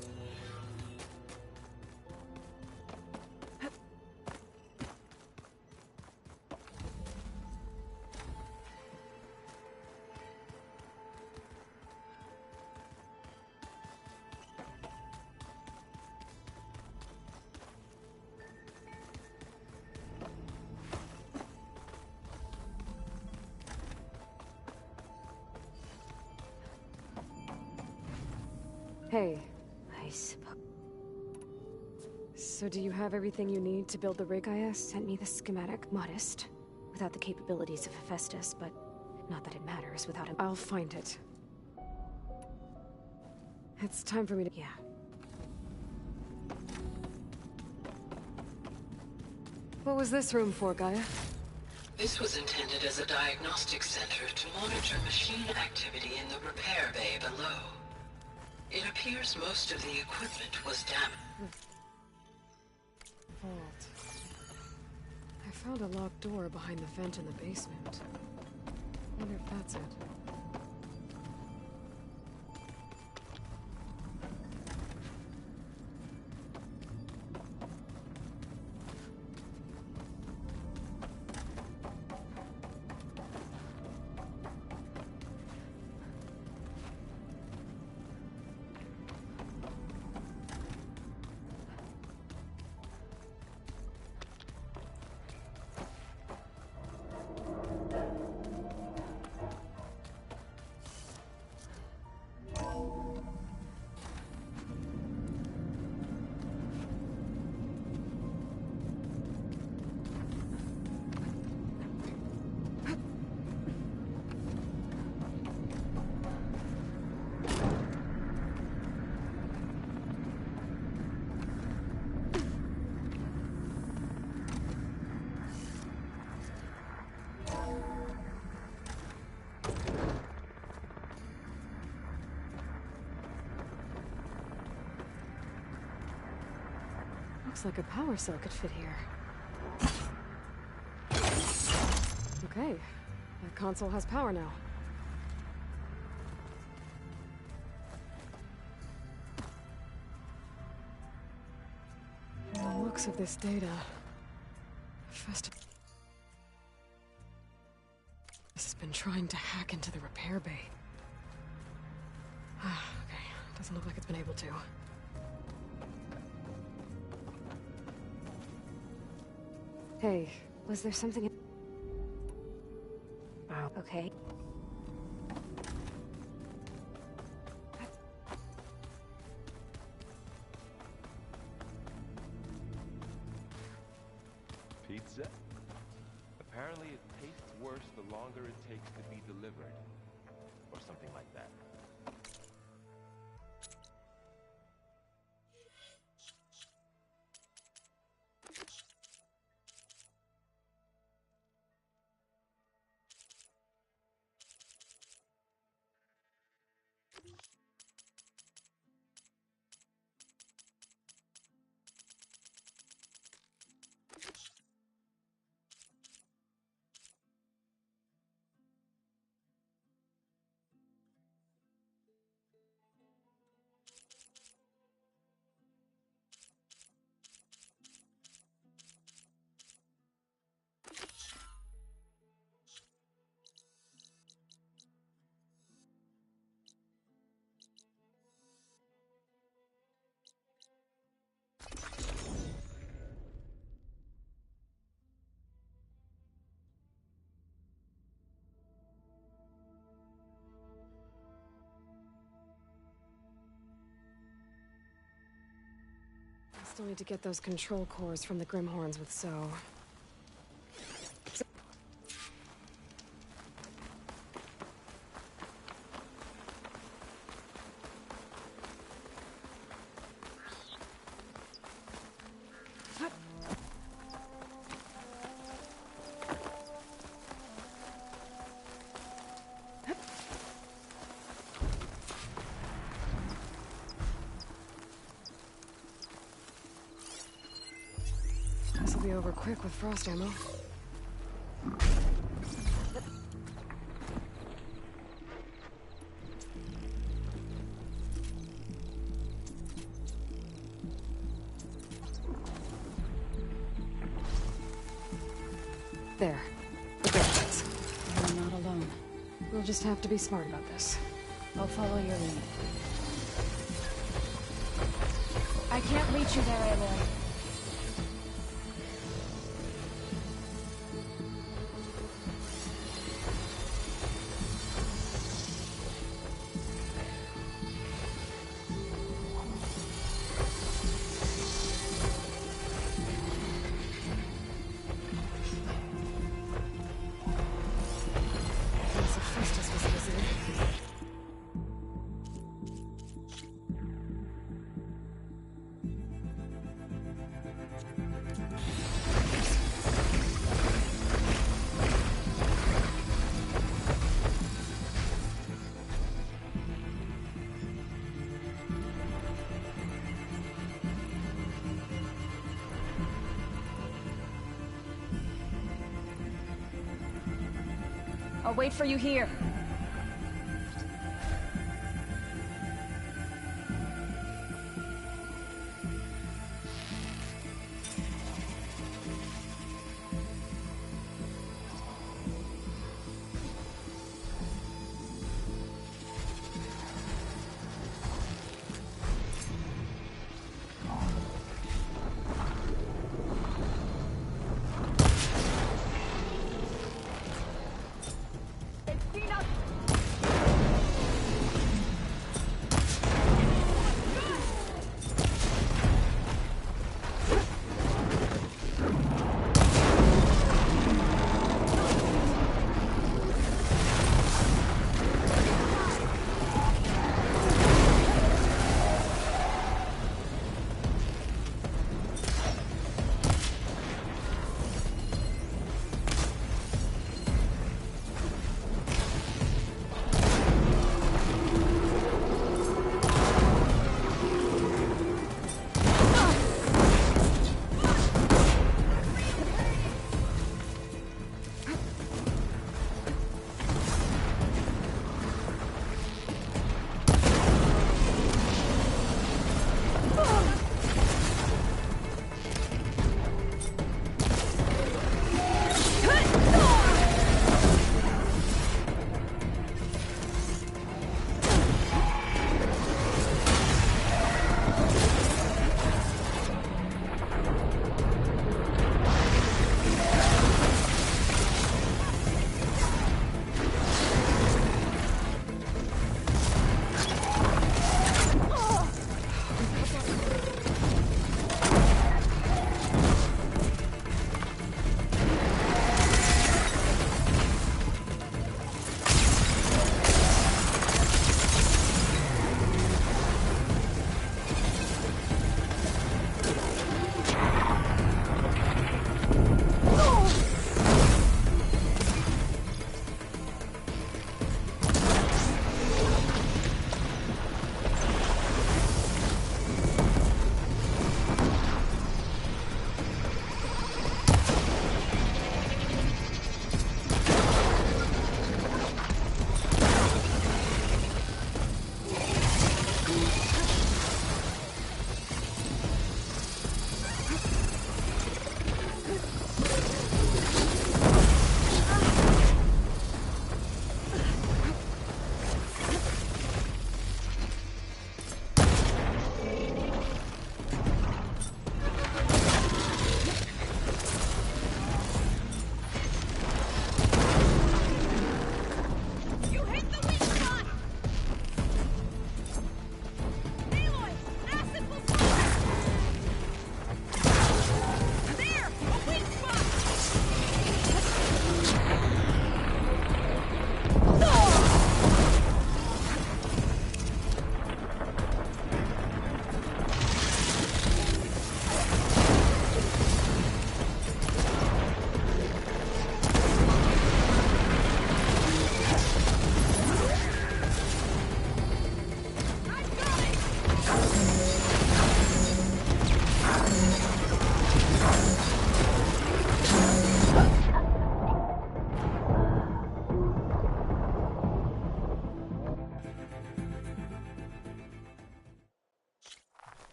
I suppose. So do you have everything you need to build the rig I Sent me the schematic. Modest. Without the capabilities of Hephaestus, but not that it matters without him. I'll find it. It's time for me to... Yeah. What was this room for, Gaia? This was intended as a diagnostic center to monitor machine activity in the repair bay below. It appears most of the equipment was damaged. Vault. I found a locked door behind the vent in the basement. Wonder if that's it. Looks like a power cell could fit here. Okay, that console has power now. The looks of this data... This has been trying to hack into the repair bay. Okay, doesn't look like it's been able to. Hey, was there something in... Oh, okay. Pizza? Apparently it tastes worse the longer it takes to be delivered. Or something like that. I still need to get those control cores from the Grimhorns with So. This'll be over quick with frost ammo. There. The barricades. You're not alone. We'll just have to be smart about this. I'll follow your lead. I can't reach you there, Aloy. I'll wait for you here.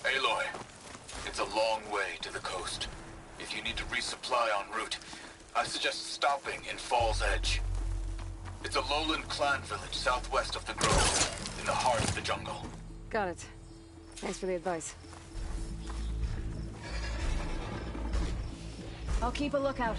Aloy, it's a long way to the coast. If you need to resupply en route, I suggest stopping in Fall's Edge. It's a lowland clan village southwest of the Grove, in the heart of the jungle. Got it. Thanks for the advice. I'll keep a lookout.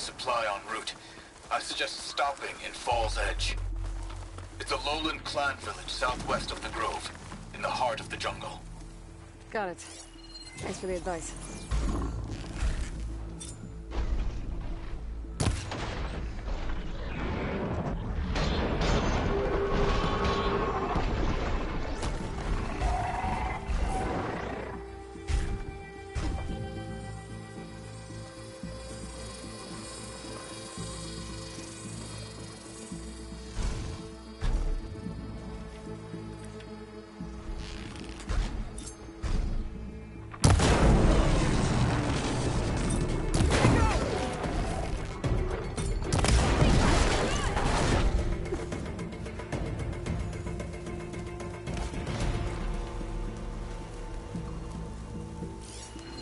supply en route. I suggest stopping in Fall's Edge. It's a lowland clan village southwest of the Grove, in the heart of the jungle. Got it. Thanks for the advice.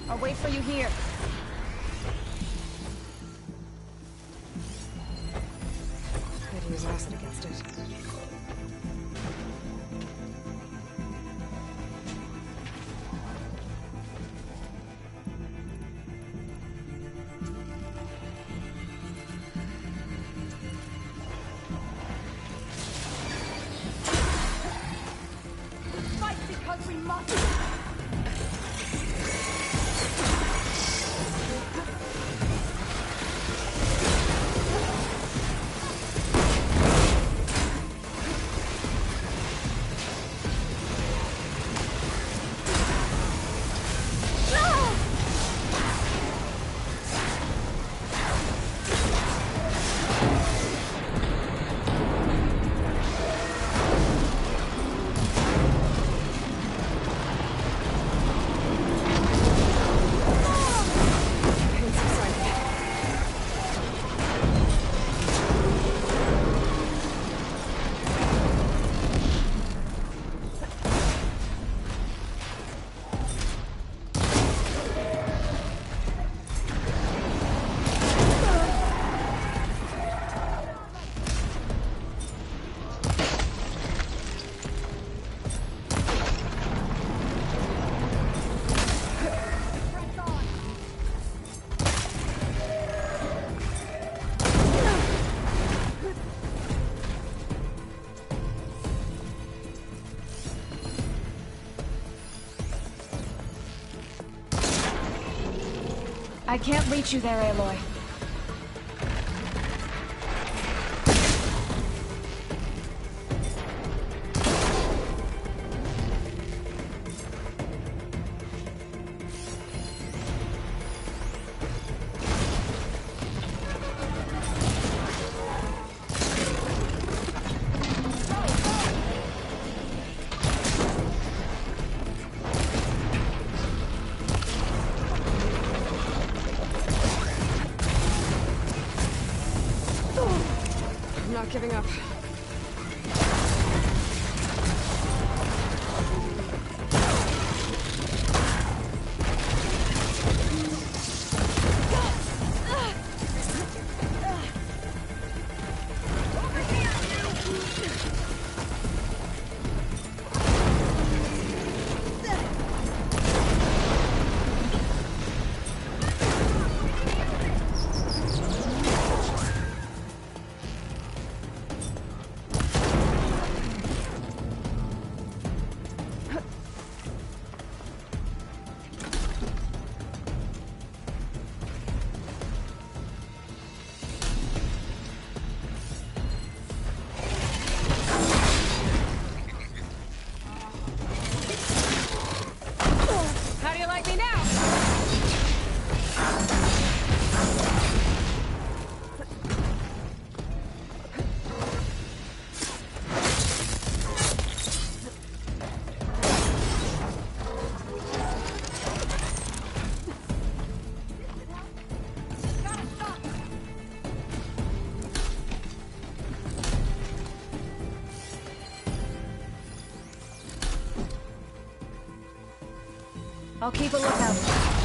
I'll wait for you here. I'd use acid against it. Fight because we must. I can't reach you there, Aloy. I'm not giving up. How do you like me now? I'll keep a lookout.